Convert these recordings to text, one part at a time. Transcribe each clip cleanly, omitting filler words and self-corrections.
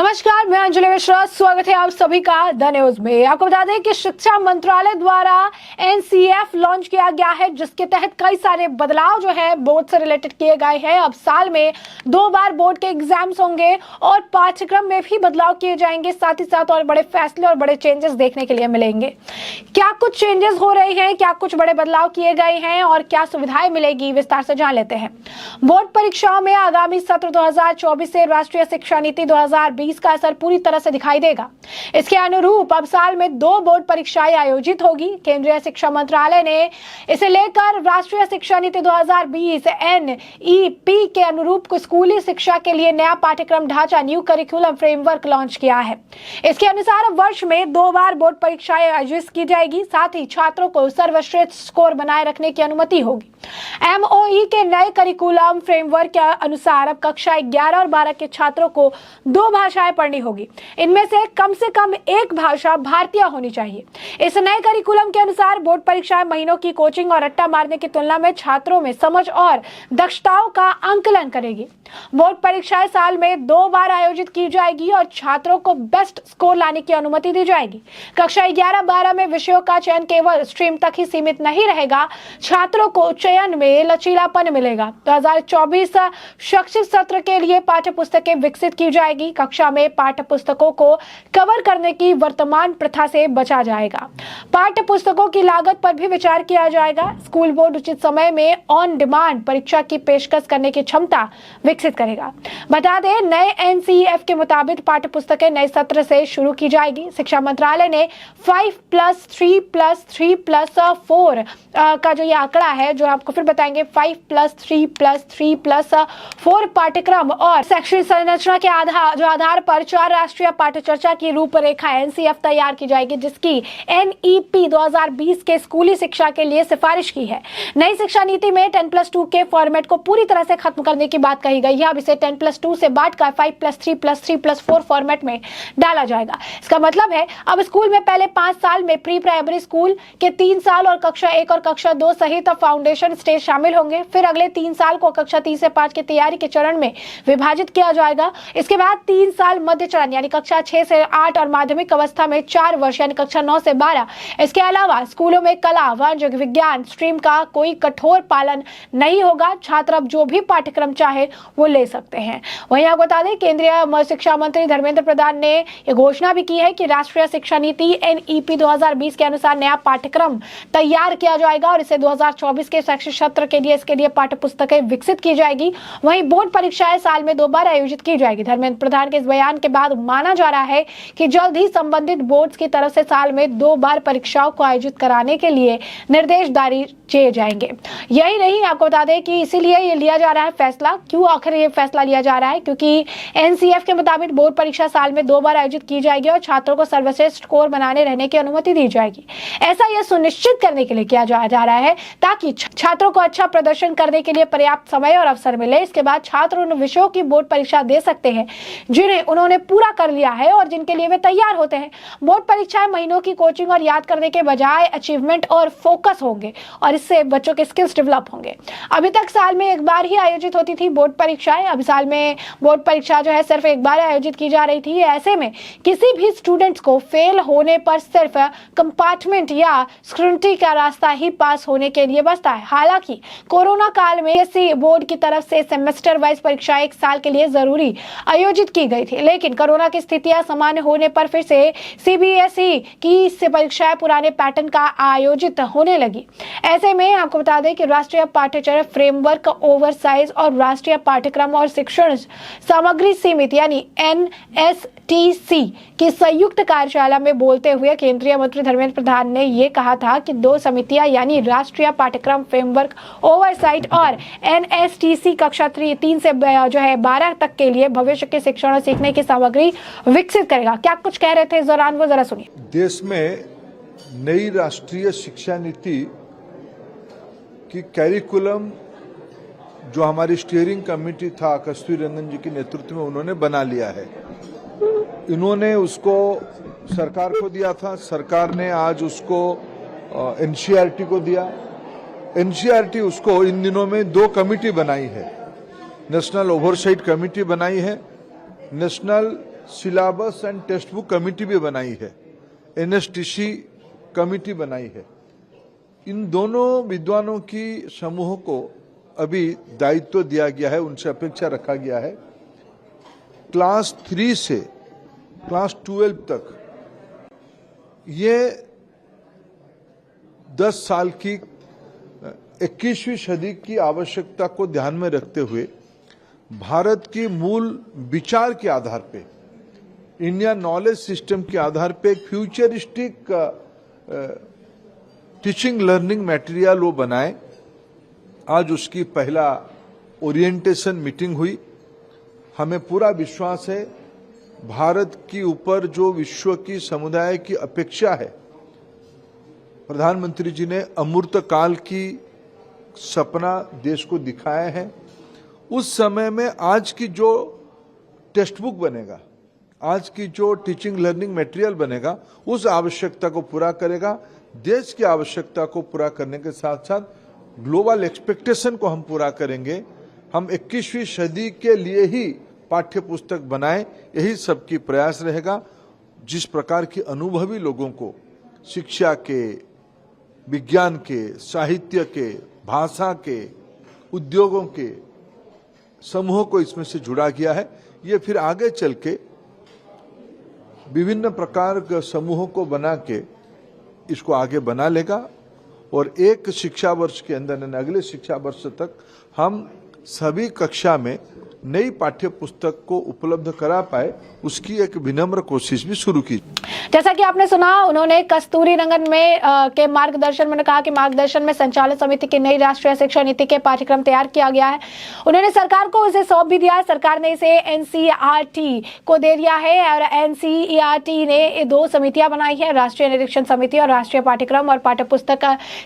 नमस्कार, मैं अंजलि मिश्रा। स्वागत है आप सभी का द न्यूज में। आपको बता दें कि शिक्षा मंत्रालय द्वारा एनसीएफ लॉन्च किया गया है, जिसके तहत कई सारे बदलाव जो है बोर्ड से रिलेटेड किए गए हैं। अब साल में 2 बार बोर्ड के एग्जाम्स होंगे और पाठ्यक्रम में भी बदलाव किए जाएंगे। साथ ही साथ और बड़े फैसले और बड़े चेंजेस देखने के लिए मिलेंगे। क्या कुछ चेंजेस हो रहे हैं, क्या कुछ बड़े बदलाव किए गए हैं और क्या सुविधाएं मिलेगी, विस्तार से जान लेते हैं। बोर्ड परीक्षाओं में आगामी सत्र 2024 से राष्ट्रीय शिक्षा नीति 2020 का असर पूरी तरह से दिखाई देगा। इसके अनुरूप अब साल में 2 बोर्ड परीक्षाएं आयोजित होगी। केंद्रीय शिक्षा मंत्रालय ने इसे लेकर राष्ट्रीय शिक्षा नीति 2020 एनईपी के अनुरूप स्कूली शिक्षा के लिए नया पाठ्यक्रम ढांचा न्यू करिकुलम फ्रेमवर्क लॉन्च किया है। इसके अनुसार वर्ष में 2 बार बोर्ड परीक्षाएं आयोजित की जाएगी। साथ ही छात्रों को सर्वश्रेष्ठ स्कोर बनाए रखने की अनुमति होगी। एमओई के नए करिकुलम फ्रेमवर्क के अनुसार अब कक्षा 11 और 12 के छात्रों को 2 भाषाएं पढ़नी होगी। इनमें से कम एक भाषा भारतीय होनी चाहिए। इस नए करिकुलम के अनुसार बोर्ड परीक्षाएं महीनों की कोचिंग और रट्टा मारने की तुलना में छात्रों में समझ और दक्षताओं का आंकलन करेगी। बोर्ड परीक्षाएं साल में 2 बार आयोजित की जाएगी और छात्रों को बेस्ट स्कोर लाने की अनुमति दी जाएगी। कक्षा 11-12 में विषयों का चयन केवल स्ट्रीम तक ही सीमित नहीं रहेगा। छात्रों को चयन में लचीलापन मिलेगा। 2024 शैक्षिक सत्र के लिए पाठ्य पुस्तकें विकसित की जाएगी। कक्षा में पाठ्य पुस्तकों को कवर करने की वर्तमान प्रथा से बचा जाएगा। पाठ्य पुस्तकों की लागत पर भी विचार किया जाएगा। स्कूल बोर्ड उचित समय में ऑन डिमांड परीक्षा की पेशकश करने की क्षमता विकसित करेगा। बता दें, नए एनसीईएफ के मुताबिक पाठ्य पुस्तकें नए सत्र से शुरू की जाएगी। शिक्षा मंत्रालय ने 5+3+3+4 का जो ये आंकड़ा है, जो आपको फिर बताएंगे, 5+3+3+4 पाठ्यक्रम और शैक्षणिक संरचना के आधार पर 4 राष्ट्रीय पाठ्य चर्चा की रूपरेखा एनसीएफ तैयार की जाएगी, जिसकी एनईपी 2020 के स्कूली शिक्षा के लिए सिफारिश की है। नई शिक्षा नीति में 10+2 के फॉर्मेट को पूरी तरह से खत्म करने की बात कही गई है। अब इसे 10+2 से बांटकर 5+3+3+4 फॉर्मेट में डाला जाएगा। इसका मतलब है अब स्कूल में पहले 5 साल में प्री प्राइमरी स्कूल के 3 साल और कक्षा 1 और कक्षा 2 सहित फाउंडेशन स्टेज शामिल होंगे। फिर अगले 3 साल को कक्षा 3 से 5 की तैयारी के चरण में विभाजित किया जाएगा। इसके बाद 3 साल मध्य चरण यानी कक्षा 6 से 8 और माध्यमिक अवस्था में 4 वर्ष यानी कक्षा 9 से 12। इसके अलावा स्कूलों में कला, वाणिज्य, विज्ञान स्ट्रीम का कोई कठोर पालन नहीं होगा। छात्र अब जो भी पाठ्यक्रम चाहे वो ले सकते हैं। वहीं आपको बता दें, केंद्रीय शिक्षा मंत्री धर्मेंद्र प्रधान ने यह घोषणा भी की है कि राष्ट्रीय शिक्षा नीति एनईपी 2020 के अनुसार नया पाठ्यक्रम तैयार किया जाएगा और इसे 2024 के शैक्षिक सत्र के लिए इसके लिए पाठ्य पुस्तकें विकसित की जाएगी। वहीं बोर्ड परीक्षाएं साल में 2 बार आयोजित की जाएगी। धर्मेंद्र प्रधान के इस बयान के बाद माना जा रहा है कि जल्द ही संबंधित बोर्ड्स की तरफ से साल में 2 बार परीक्षाओं को आयोजित कराने के लिए निर्देश जारी किए जाएंगे। यही नहीं, आपको बता दें कि इसीलिए ये लिया जा रहा है फैसला। क्यों आखिर ये फैसला लिया जा रहा है? क्योंकि एनसीएफ के मुताबिक बोर्ड परीक्षा साल में 2 बार आयोजित की जाएगी और छात्रों को सर्वश्रेष्ठ स्कोर बनाने रहने की अनुमति दी जाएगी। ऐसा यह सुनिश्चित करने के लिए किया जा रहा है ताकि छात्रों को अच्छा प्रदर्शन करने के लिए पर्याप्त समय और अवसर मिले। इसके बाद छात्र उन विषयों की बोर्ड परीक्षा दे सकते हैं जिन्हें उन्होंने पूरा कर लिया है और जिनके लिए वे तैयार होते हैं। बोर्ड परीक्षाएं महीनों की कोचिंग और याद करने के बजाय अचीवमेंट और फोकस होंगे और इससे बच्चों के स्किल्स डेवलप होंगे। अभी तक साल में 1 बार ही आयोजित होती थी बोर्ड परीक्षाएं। अब साल में बोर्ड परीक्षा जो है सिर्फ 1 बार आयोजित की जा रही थी। ऐसे में किसी भी स्टूडेंट्स को फेल होने पर सिर्फ कंपार्टमेंट या स्क्रूटनी का रास्ता ही पास होने के लिए बचता है। हालांकि कोरोना काल में सीबीएसई बोर्ड की तरफ से सेमेस्टर वाइज परीक्षाएं 1 साल के लिए जरूरी आयोजित की गई थी, लेकिन कोरोना की स्थितियां सामान्य होने पर फिर से सीबीएसई की परीक्षाएं पुराने पैटर्न का आयोजित होने लगी। ऐसे में आपको बता दें कि राष्ट्रीय पाठ्यचर्या फ्रेमवर्क ओवरसाइज और राष्ट्रीय पाठ्यक्रम और शिक्षण सामग्री सीमित यानी एनएसटीसी की संयुक्त कार्यशाला में बोलते हुए केंद्रीय मंत्री धर्मेंद्र प्रधान ने यह कहा था कि 2 समितियां यानी राष्ट्रीय पाठ्यक्रम फ्रेमवर्क ओवरसाइट और एनएसटीसी कक्षा 3 से 12 तक के लिए भविष्य के शिक्षण और सीखने की सामग्री विकसित करेगा। क्या कुछ कह रहे थे इस दौरान, वो जरा सुनिए। देश में नई राष्ट्रीय शिक्षा नीति की कैरिकुलम जो हमारी स्टीयरिंग कमेटी था कस्तूरी रंगन जी के नेतृत्व में उन्होंने बना लिया है। इन्होंने उसको सरकार को दिया था, सरकार ने आज उसको एनसीईआरटी को दिया। एनसीईआरटी उसको इन दिनों में 2 कमेटी बनाई है, नेशनल ओवरसाइट कमेटी बनाई है, national syllabus and text book committee भी बनाई है, एनएसटीसी कमेटी बनाई है। इन दोनों विद्वानों की समूह को अभी दायित्व दिया गया है, उनसे अपेक्षा रखा गया है क्लास 3 से क्लास 12 तक ये 10 साल की 21वीं सदी की आवश्यकता को ध्यान में रखते हुए भारत की मूल विचार के आधार पे, इंडिया नॉलेज सिस्टम के आधार पे एक फ्यूचरिस्टिक टीचिंग लर्निंग मटेरियल वो बनाए। आज उसकी पहला ओरिएंटेशन मीटिंग हुई। हमें पूरा विश्वास है भारत के ऊपर जो विश्व की समुदाय की अपेक्षा है, प्रधानमंत्री जी ने अमूर्त काल की सपना देश को दिखाया है। उस समय में आज की जो टेक्स्ट बुक बनेगा, आज की जो टीचिंग लर्निंग मटेरियल बनेगा, उस आवश्यकता को पूरा करेगा। देश की आवश्यकता को पूरा करने के साथ साथ ग्लोबल एक्सपेक्टेशन को हम पूरा करेंगे। हम 21वीं सदी के लिए ही पाठ्य पुस्तक बनाएं, यही सबकी प्रयास रहेगा। जिस प्रकार के अनुभवी लोगों को शिक्षा के, विज्ञान के, साहित्य के, भाषा के, उद्योगों के समूहों को इसमें से जुड़ा गया है, ये फिर आगे चल के विभिन्न प्रकार के समूहों को बना के इसको आगे बना लेगा और एक शिक्षा वर्ष के अंदर अगले शिक्षा वर्ष तक हम सभी कक्षा में नई पाठ्य पुस्तक को उपलब्ध करा पाए, उसकी एक विनम्र कोशिश भी शुरू की। जैसा कि आपने सुना, उन्होंने कस्तूरी रंगन में के मार्गदर्शन में कहा कि मार्गदर्शन में संचालन समिति की नई राष्ट्रीय शिक्षा नीति के पाठ्यक्रम तैयार किया गया है। उन्होंने सरकार को इसे सौंप भी दिया है। सरकार ने इसे एनसीईआरटी को दे दिया है और एनसीईआरटी ने 2 समितियां बनाई है, राष्ट्रीय निरीक्षण समिति और राष्ट्रीय पाठ्यक्रम और पाठ्य पुस्तक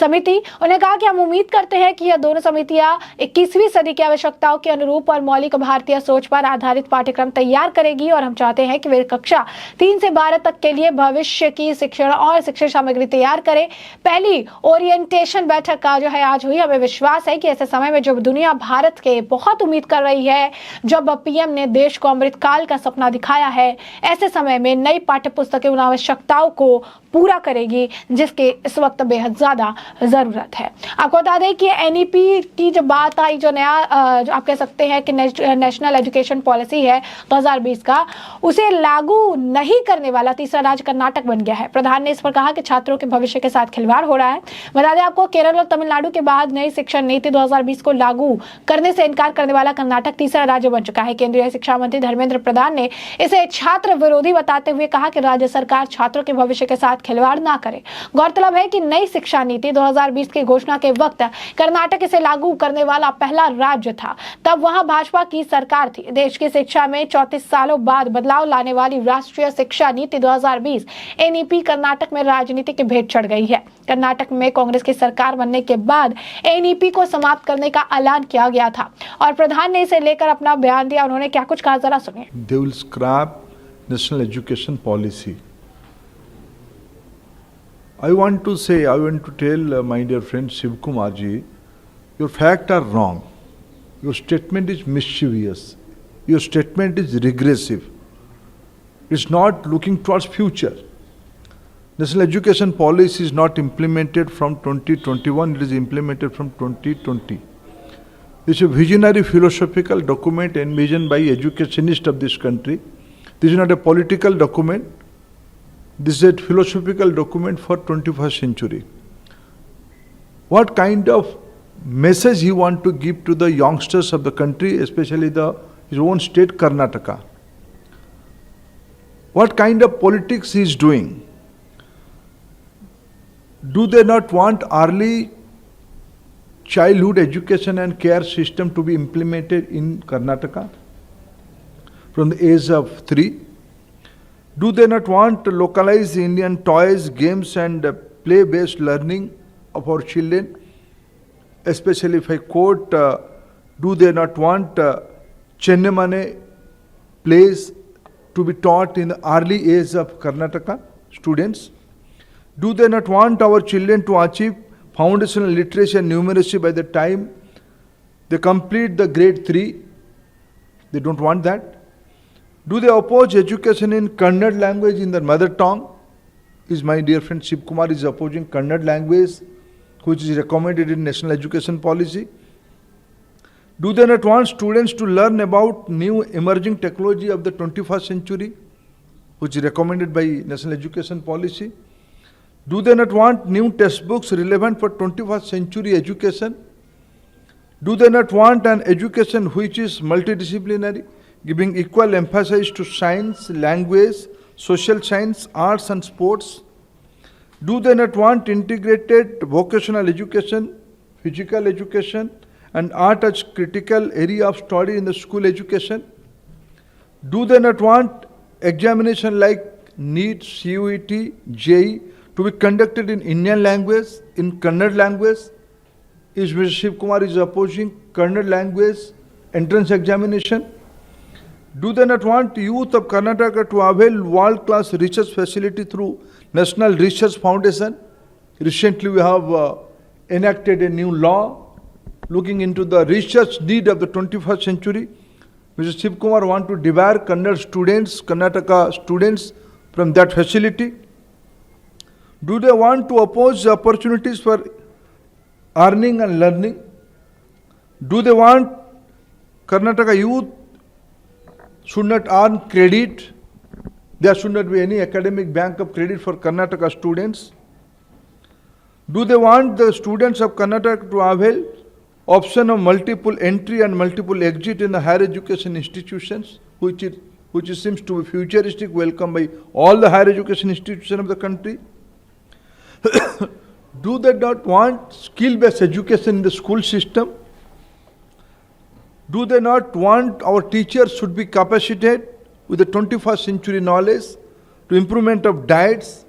समिति। उन्होंने कहा कि हम उम्मीद करते हैं कि यह दोनों समितियां 21वीं सदी की आवश्यकताओं के अनुरूप और मौलिक भारतीय सोच पर आधारित पाठ्यक्रम तैयार करेगी और हम चाहते हैं कि वे कक्षा 3 से 12 तक के लिए भविष्य की शिक्षण और शिक्षण सामग्री तैयार करें। पहली ओरिएंटेशन बैठक का जो है आज हुई। हमें विश्वास है कि ऐसे समय में जब दुनिया भारत के बहुत उम्मीद कर रही है, जब पीएम ने देश को अमृत काल का सपना दिखाया है, ऐसे समय में नई पाठ्य पुस्तकें उन आवश्यकताओं को पूरा करेगी जिसके इस वक्त बेहद ज्यादा जरूरत है। आपको बता दें कि एनईपी की जो बात आई, जो नया जो आप कह सकते हैं कि नेशनल एजुकेशन पॉलिसी है 2020 का, उसे लागू नहीं करने वाला तीसरा राज्य कर्नाटक बन गया है। प्रधान ने इस पर कहा कि छात्रों के भविष्य के साथ खिलवाड़ हो रहा है। बता दें आपको, केरल और तमिलनाडु के बाद नई शिक्षा नीति 2020 को लागू करने से इनकार करने वाला कर्नाटक तीसरा राज्य बन चुका है। केंद्रीय शिक्षा मंत्री धर्मेंद्र प्रधान ने इसे छात्र विरोधी बताते हुए कहा कि राज्य सरकार छात्रों के भविष्य के साथ खिलवाड़ ना करे। गौरतलब है कि नई शिक्षा नीति 2020 की घोषणा के वक्त कर्नाटक इसे लागू करने वाला पहला राज्य था। तब वहां भाजपा की सरकार थी। देश की शिक्षा में 34 सालों बाद बदलाव लाने वाली राष्ट्रीय शिक्षा नीति 2020 एनईपी कर्नाटक में राजनीति की भेंट चढ़ गई है। कर्नाटक में कांग्रेस की सरकार बनने के बाद एनईपी को समाप्त करने का ऐलान किया गया था और प्रधान ने इसे लेकर अपना बयान दिया। उन्होंने क्या कुछ कहा, जरा सुनिए। They will scrap national education policy. I want to tell my dear friend Shiv Kumar ji, your facts are wrong. Your statement is mischievous. Your statement is regressive. It's not looking towards future. National education policy is not implemented from 2021, it is implemented from 2020. This is a visionary philosophical document envisioned by educationists of this country. This is not a political document. This is a philosophical document for 21st century. What kind of message he want to give to the youngsters of the country, especially his own state Karnataka? What kind of politics he is doing? Do they not want early childhood education and care system to be implemented in Karnataka from the age of 3? Do they not want to localize Indian toys, games and play-based learning of our children? Especially if I quote, do they not want Chennamane plays to be taught in the early age of Karnataka students? Do they not want our children to achieve foundational literacy and numeracy by the time they complete the grade 3? They don't want that. Do they oppose education in Kannada language in their mother tongue? Is my dear friend Shiv Kumar is opposing Kannada language, which is recommended in National Education Policy? Do they not want students to learn about new emerging technology of the 21st century, which is recommended by National Education Policy? Do they not want new textbooks relevant for 21st century education? Do they not want an education which is multidisciplinary, giving equal emphasis to science, language, social science, arts and sports? Do they not want integrated vocational education, physical education and art as critical area of study in the school education? Do they not want examination like NEET, CUET, JEE to be conducted in Indian language, in Kannada language? Is Mr. Shiv Kumar is opposing Kannada language entrance examination? Do they not want youth of Karnataka to avail world-class research facility through National Research Foundation? Recently we have enacted a new law looking into the research need of the 21st century. Mr. Shiv Kumar want to debar Kannada students, Karnataka students from that facility. Do they want to oppose the opportunities for earning and learning? Do they want Karnataka youth should not earn credit? There should not be any academic bank of credit for Karnataka students. Do they want the students of Karnataka to avail option of multiple entry and multiple exit in the higher education institutions, which seems to be futuristic, welcome by all the higher education institutions of the country? Do they not want skill-based education in the school system? Do they not want our teachers should be capacitated with the 21st century knowledge to improvement of diets?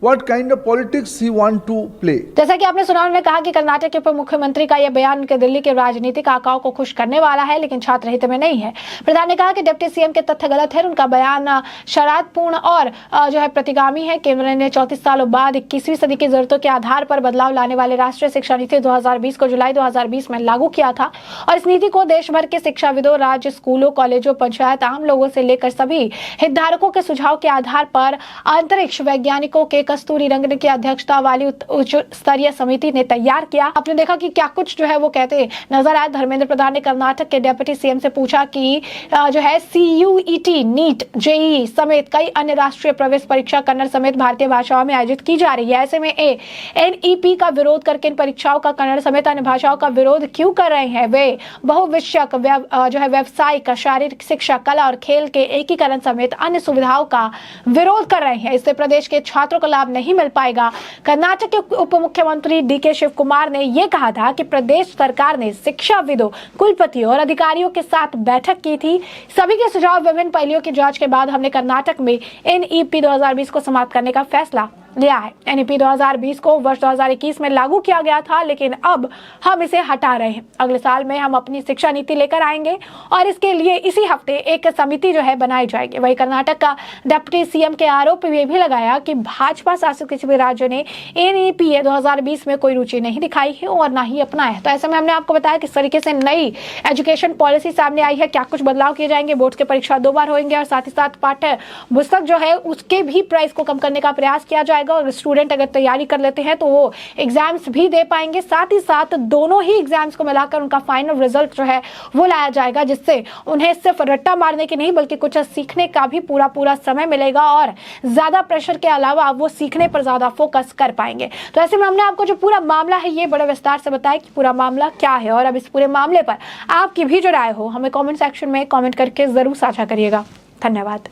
What kind of politics he want to play? जैसा कि आपने सुना, उन्होंने कहा कि कर्नाटक के उप मुख्यमंत्री का यह बयान उनके दिल्ली के राजनीतिक आकाओं को खुश करने वाला है, लेकिन छात्र हित में नहीं है। प्रधान ने कहा कि डिप्टी सीएम के तथ्य गलत है, उनका बयान शरारतपूर्ण और प्रतिगामी है। केंद्र ने 34 सालों बाद 21वीं सदी की जरूरतों के आधार पर बदलाव लाने वाले राष्ट्रीय शिक्षा नीति 2020 को जुलाई 2020 में लागू किया था और इस नीति को देश भर के शिक्षाविदों, राज्य स्कूलों, कॉलेजों, पंचायत, आम लोगों से लेकर सभी हितधारकों के सुझाव के आधार पर अंतरिक्ष वैज्ञानिकों के कस्तूरी रंगन की अध्यक्षता वाली उच्च स्तरीय समिति ने तैयार किया। आपने देखा कि क्या कुछ वो कहते नजर आए। धर्मेंद्र प्रधान ने कर्नाटक के डिप्टी सीएम से पूछा कि CUET, नीट, JEE समेत कई अन्य राष्ट्रीय प्रवेश परीक्षा कन्नड़ समेत भारतीय भाषाओं में आयोजित की जा रही है। ऐसे में NEP का विरोध करके इन परीक्षाओं का कन्नड़ समेत अन्य भाषाओं का विरोध क्यों कर रहे हैं? वे बहुविषयक व्यवसायिक, शारीरिक शिक्षा, कला और खेल के एकीकरण समेत अन्य सुविधाओं का विरोध कर रहे हैं। इससे प्रदेश के छात्रों को लाभ नहीं मिल पाएगा। कर्नाटक के उप मुख्यमंत्री DK शिव कुमार ने यह कहा था कि प्रदेश सरकार ने शिक्षाविदों, कुलपतियों और अधिकारियों के साथ बैठक की थी। सभी के सुझाव, विभिन्न पहलुओं की जांच के बाद हमने कर्नाटक में NEP 2020 को समाप्त करने का फैसला लिया है। NEP 2020 को वर्ष 2021 में लागू किया गया था, लेकिन अब हम इसे हटा रहे हैं। अगले साल में हम अपनी शिक्षा नीति लेकर आएंगे और इसके लिए इसी हफ्ते एक समिति बनाई जाएगी। वही कर्नाटक का डिप्टी सीएम के आरोप ये भी लगाया कि भाजपा शासित किसी भी राज्य ने NEP 2020 में कोई रुचि नहीं दिखाई है और ना ही अपनाया है। तो ऐसे में हमने आपको बताया किस तरीके से नई एजुकेशन पॉलिसी सामने आई है, क्या कुछ बदलाव किए जाएंगे, बोर्ड की परीक्षा 2 बार होंगे और साथ ही साथ पाठ्य पुस्तक उसके भी प्राइस को कम करने का प्रयास किया जाएगा और स्टूडेंट अगर तैयारी कर लेते हैं तो वो एग्जाम्स भी दे पाएंगे। साथ ही साथ दोनों ही एग्जाम्स को मिलाकर उनका फाइनल रिजल्ट वो लाया जाएगा, जिससे उन्हें सिर्फ रट्टा मारने की नहीं बल्कि कुछ सीखने का भी पूरा समय मिलेगा और ज्यादा प्रेशर के अलावा वो सीखने पर ज्यादा फोकस कर पाएंगे। तो ऐसे में हमने आपको जो पूरा मामला है ये बड़े विस्तार से बताया कि पूरा मामला क्या है और अब इस पूरे मामले पर आपकी भी जो राय हो हमें कमेंट सेक्शन में कमेंट करके जरूर साझा करिएगा। धन्यवाद।